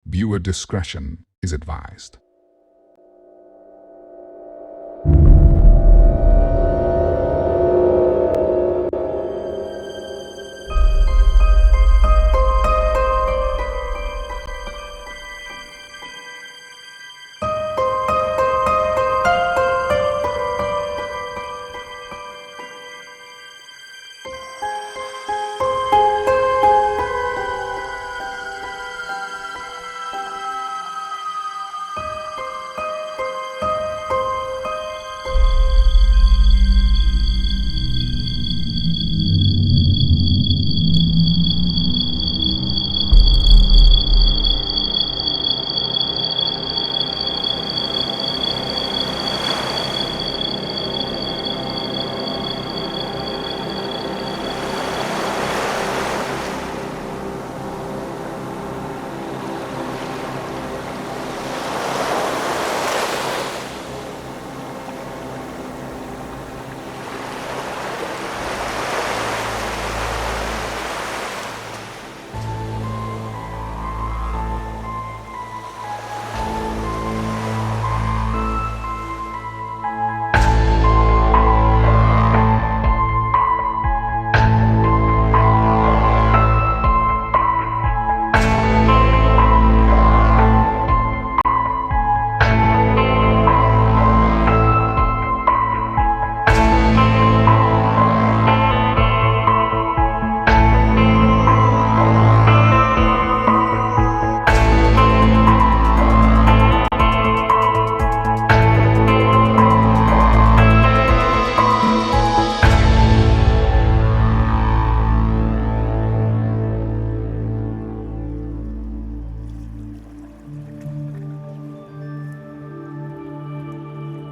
Viewer discretion is advised.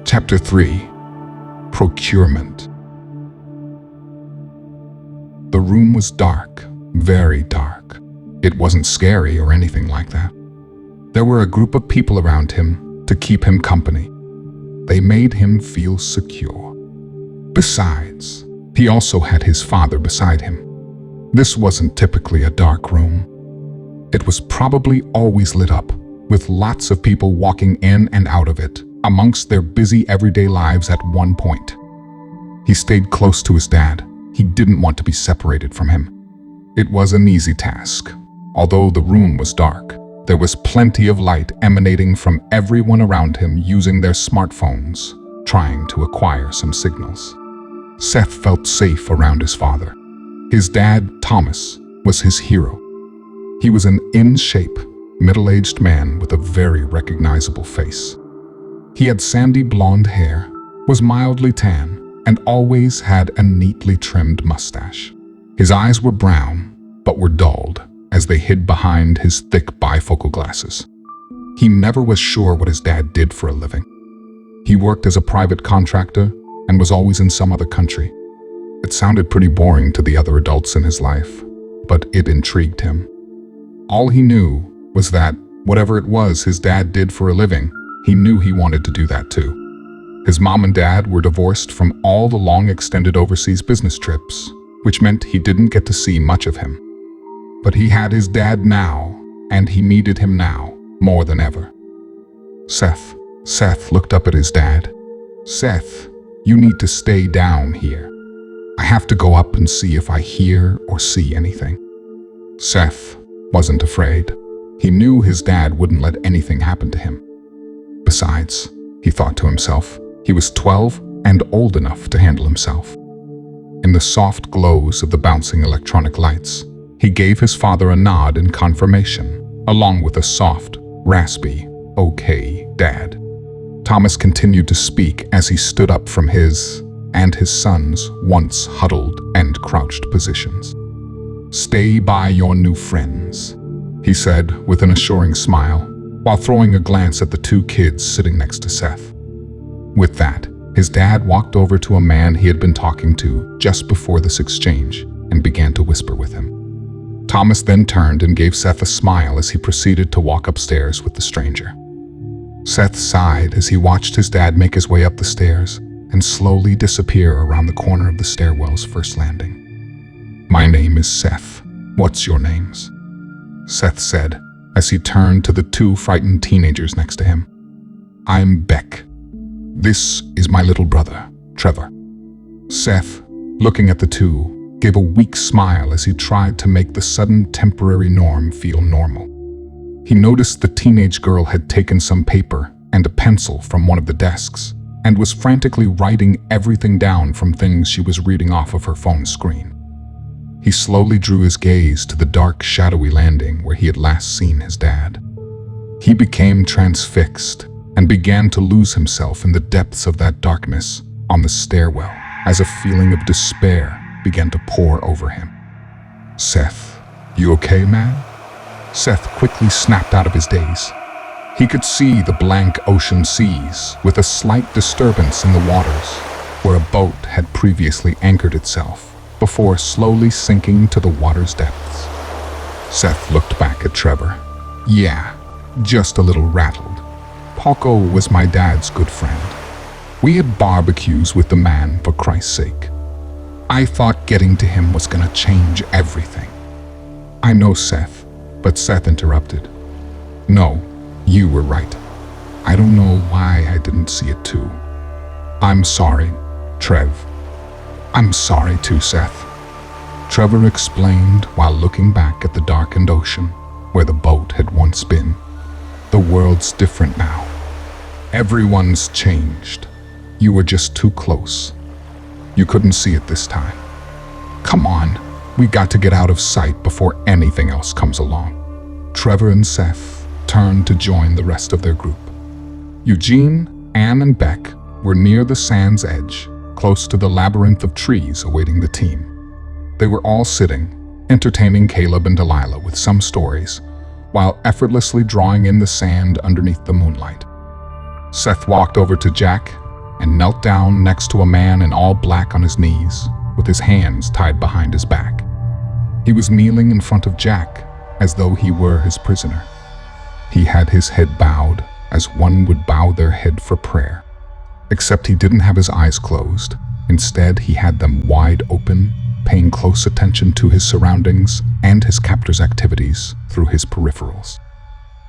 Chapter 3. Procurement. The room was dark, very dark. It wasn't scary or anything like that. There were a group of people around him to keep him company. They made him feel secure. Besides, he also had his father beside him. This wasn't typically a dark room. It was probably always lit up, with lots of people walking in and out of it, amongst their busy everyday lives at one point. He stayed close to his dad. He didn't want to be separated from him. It was an easy task. Although the room was dark, there was plenty of light emanating from everyone around him using their smartphones, trying to acquire some signals. Seth felt safe around his father. His dad, Thomas, was his hero. He was an in-shape, middle-aged man with a very recognizable face. He had sandy blonde hair, was mildly tan, and always had a neatly trimmed mustache. His eyes were brown, but were dulled as they hid behind his thick bifocal glasses. He never was sure what his dad did for a living. He worked as a private contractor and was always in some other country. It sounded pretty boring to the other adults in his life, but it intrigued him. All he knew was that whatever it was his dad did for a living, he knew he wanted to do that too. His mom and dad were divorced from all the long extended overseas business trips, which meant he didn't get to see much of him. But he had his dad now, and he needed him now more than ever. Seth looked up at his dad. "Seth, you need to stay down here. I have to go up and see if I hear or see anything." Seth wasn't afraid. He knew his dad wouldn't let anything happen to him. Besides, he thought to himself, he was 12 and old enough to handle himself. In the soft glows of the bouncing electronic lights, he gave his father a nod in confirmation, along with a soft, raspy, "Okay, Dad." Thomas continued to speak as he stood up from his and his son's once huddled and crouched positions. "Stay by your new friends," he said with an assuring smile, while throwing a glance at the two kids sitting next to Seth. With that, his dad walked over to a man he had been talking to just before this exchange and began to whisper with him. Thomas then turned and gave Seth a smile as he proceeded to walk upstairs with the stranger. Seth sighed as he watched his dad make his way up the stairs and slowly disappear around the corner of the stairwell's first landing. "My name is Seth. What's your names?" Seth said, as he turned to the two frightened teenagers next to him. "I'm Beck. This is my little brother, Trevor." Seth, looking at the two, gave a weak smile as he tried to make the sudden temporary norm feel normal. He noticed the teenage girl had taken some paper and a pencil from one of the desks and was frantically writing everything down from things she was reading off of her phone screen. He slowly drew his gaze to the dark, shadowy landing where he had last seen his dad. He became transfixed and began to lose himself in the depths of that darkness on the stairwell as a feeling of despair began to pour over him. "Seth, you okay, man?" Seth quickly snapped out of his daze. He could see the blank ocean seas with a slight disturbance in the waters where a boat had previously anchored itself before slowly sinking to the water's depths. Seth looked back at Trevor. "Yeah, just a little rattled. Paco was my dad's good friend. We had barbecues with the man, for Christ's sake. I thought getting to him was gonna change everything." "I know, Seth," but Seth interrupted. "No, you were right. I don't know why I didn't see it too. I'm sorry, Trev." "I'm sorry too, Seth," Trevor explained while looking back at the darkened ocean where the boat had once been. "The world's different now. Everyone's changed. You were just too close. You couldn't see it this time. Come on, we got to get out of sight before anything else comes along." Trevor and Seth turned to join the rest of their group. Eugene, Anne, and Beck were near the sand's edge, close to the labyrinth of trees awaiting the team. They were all sitting, entertaining Caleb and Delilah with some stories, while effortlessly drawing in the sand underneath the moonlight. Seth walked over to Jack and knelt down next to a man in all black on his knees, with his hands tied behind his back. He was kneeling in front of Jack as though he were his prisoner. He had his head bowed as one would bow their head for prayer, except he didn't have his eyes closed. Instead, he had them wide open, paying close attention to his surroundings and his captor's activities through his peripherals.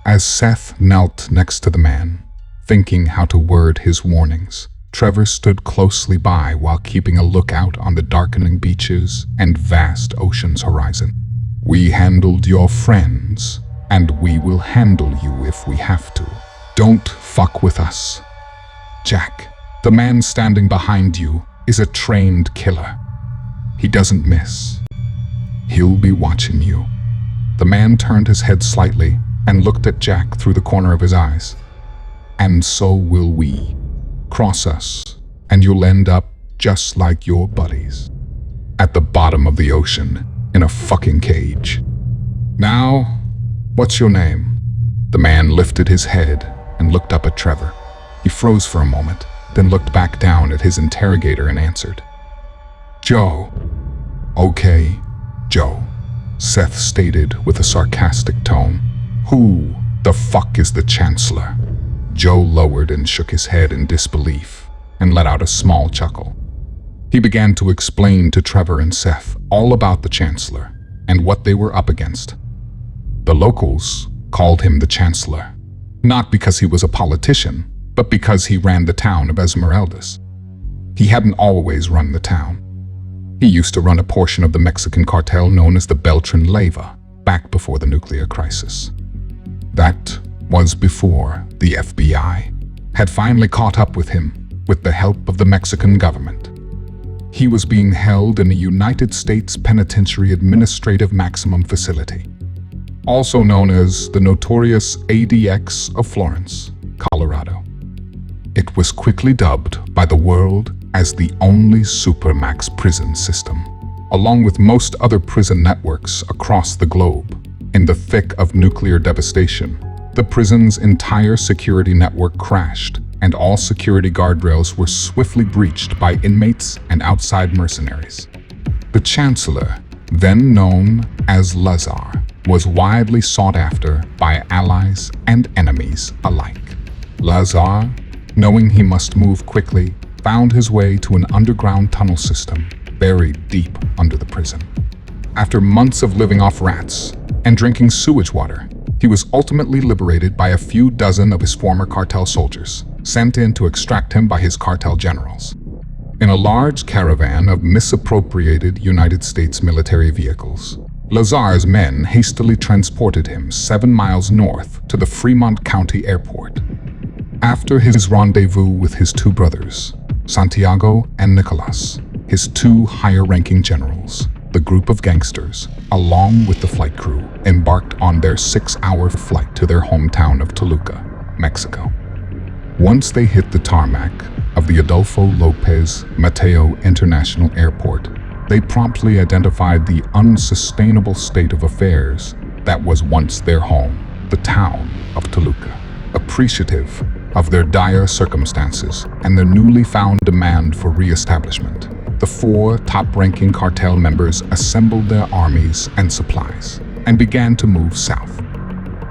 As Seth knelt next to the man, thinking how to word his warnings, Trevor stood closely by while keeping a lookout on the darkening beaches and vast ocean's horizon. "We handled your friends, and we will handle you if we have to. Don't fuck with us. Jack, the man standing behind you is a trained killer. He doesn't miss. He'll be watching you." The man turned his head slightly and looked at Jack through the corner of his eyes. "And so will we. Cross us, and you'll end up just like your buddies. At the bottom of the ocean, in a fucking cage. Now, what's your name?" The man lifted his head and looked up at Trevor. He froze for a moment, then looked back down at his interrogator and answered. "Joe." "Okay, Joe," Seth stated with a sarcastic tone. "Who the fuck is the Chancellor?" Joe lowered and shook his head in disbelief and let out a small chuckle. He began to explain to Trevor and Seth all about the Chancellor and what they were up against. The locals called him the Chancellor, not because he was a politician, but because he ran the town of Esmeraldas. He hadn't always run the town. He used to run a portion of the Mexican cartel known as the Beltran Leyva, back before the nuclear crisis. That was before the FBI had finally caught up with him with the help of the Mexican government. He was being held in a United States Penitentiary Administrative Maximum Facility, also known as the notorious ADX of Florence, Colorado. It was quickly dubbed by the world as the only supermax prison system, along with most other prison networks across the globe. In the thick of nuclear devastation, the prison's entire security network crashed, and all security guardrails were swiftly breached by inmates and outside mercenaries. The Chancellor, then known as Lazar, was widely sought after by allies and enemies alike. Lazar, knowing he must move quickly, found his way to an underground tunnel system buried deep under the prison. After months of living off rats and drinking sewage water, He was ultimately liberated by a few dozen of his former cartel soldiers, sent in to extract him by his cartel generals. In a large caravan of misappropriated United States military vehicles, Lazar's men hastily transported him 7 miles north to the Fremont County Airport. After his rendezvous with his 2 brothers, Santiago and Nicolas, his 2 higher-ranking generals, the group of gangsters, along with the flight crew, embarked on their 6-hour flight to their hometown of Toluca, Mexico. Once they hit the tarmac of the Adolfo Lopez Mateo International Airport, they promptly identified the unsustainable state of affairs that was once their home, the town of Toluca. Appreciative of their dire circumstances and their newly found demand for re-establishment, the 4 top-ranking cartel members assembled their armies and supplies and began to move south.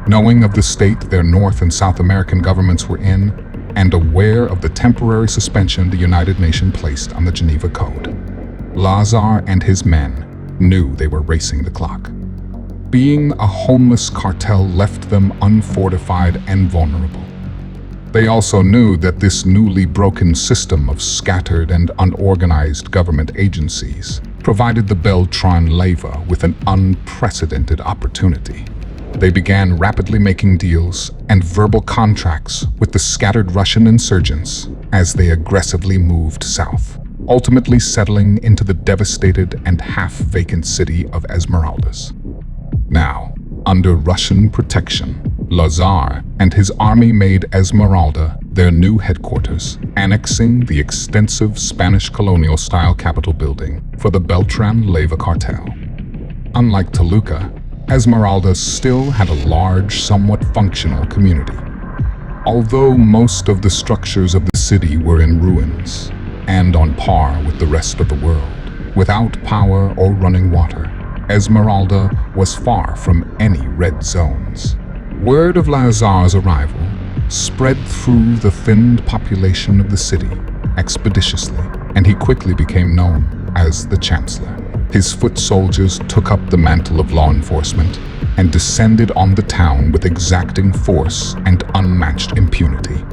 Knowing of the state their North and South American governments were in, and aware of the temporary suspension the United Nations placed on the Geneva Code, Lazar and his men knew they were racing the clock. Being a homeless cartel left them unfortified and vulnerable. They also knew that this newly broken system of scattered and unorganized government agencies provided the Beltran Leyva with an unprecedented opportunity. They began rapidly making deals and verbal contracts with the scattered Russian insurgents as they aggressively moved south, ultimately settling into the devastated and half-vacant city of Esmeraldas. Now, under Russian protection, Lazar and his army made Esmeralda their new headquarters, annexing the extensive Spanish colonial-style Capitol building for the Beltran Leyva cartel. Unlike Toluca, Esmeralda still had a large, somewhat functional community. Although most of the structures of the city were in ruins and on par with the rest of the world, without power or running water, Esmeralda was far from any red zones. Word of Lazar's arrival spread through the thinned population of the city expeditiously, and he quickly became known as the Chancellor. His foot soldiers took up the mantle of law enforcement and descended on the town with exacting force and unmatched impunity.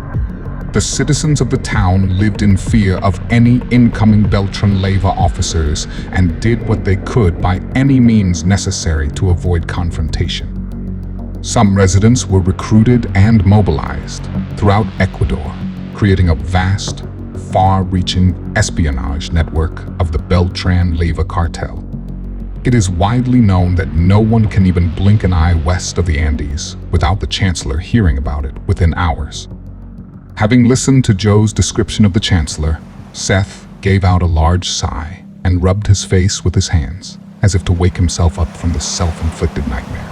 The citizens of the town lived in fear of any incoming Beltran Leyva officers and did what they could by any means necessary to avoid confrontation. Some residents were recruited and mobilized throughout Ecuador, creating a vast, far-reaching espionage network of the Beltran Leyva cartel. It is widely known that no one can even blink an eye west of the Andes without the Chancellor hearing about it within hours. Having listened to Joe's description of the Chancellor, Seth gave out a large sigh and rubbed his face with his hands, as if to wake himself up from the self-inflicted nightmare.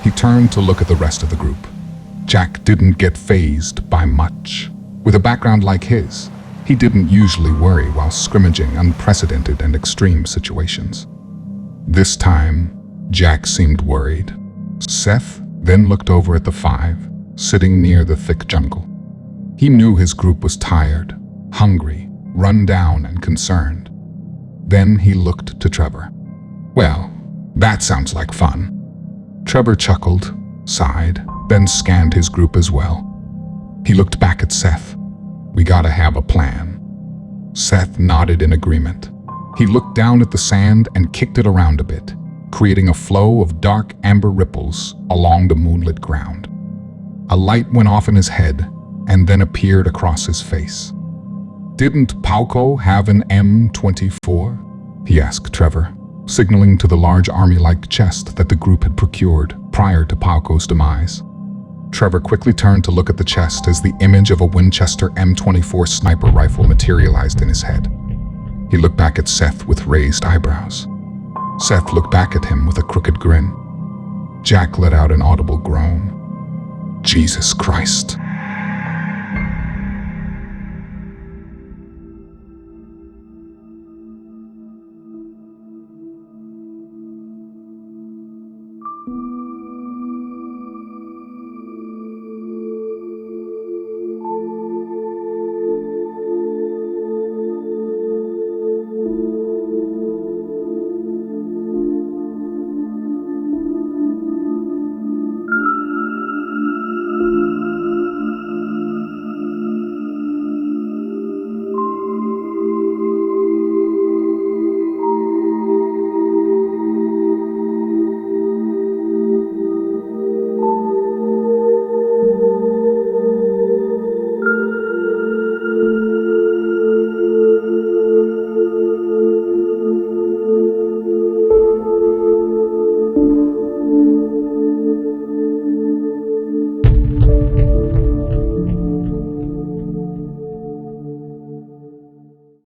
He turned to look at the rest of the group. Jack didn't get fazed by much. With a background like his, he didn't usually worry while scrimmaging unprecedented and extreme situations. This time, Jack seemed worried. Seth then looked over at the 5, sitting near the thick jungle. He knew his group was tired, hungry, run down, and concerned. Then he looked to Trevor. "Well, that sounds like fun." Trevor chuckled, sighed, then scanned his group as well. He looked back at Seth. "We gotta have a plan." Seth nodded in agreement. He looked down at the sand and kicked it around a bit, creating a flow of dark amber ripples along the moonlit ground. A light went off in his head and then appeared across his face. "Didn't Pauco have an M24? He asked Trevor, signaling to the large army-like chest that the group had procured prior to Pauco's demise. Trevor quickly turned to look at the chest as the image of a Winchester M24 sniper rifle materialized in his head. He looked back at Seth with raised eyebrows. Seth looked back at him with a crooked grin. Jack let out an audible groan. "Jesus Christ."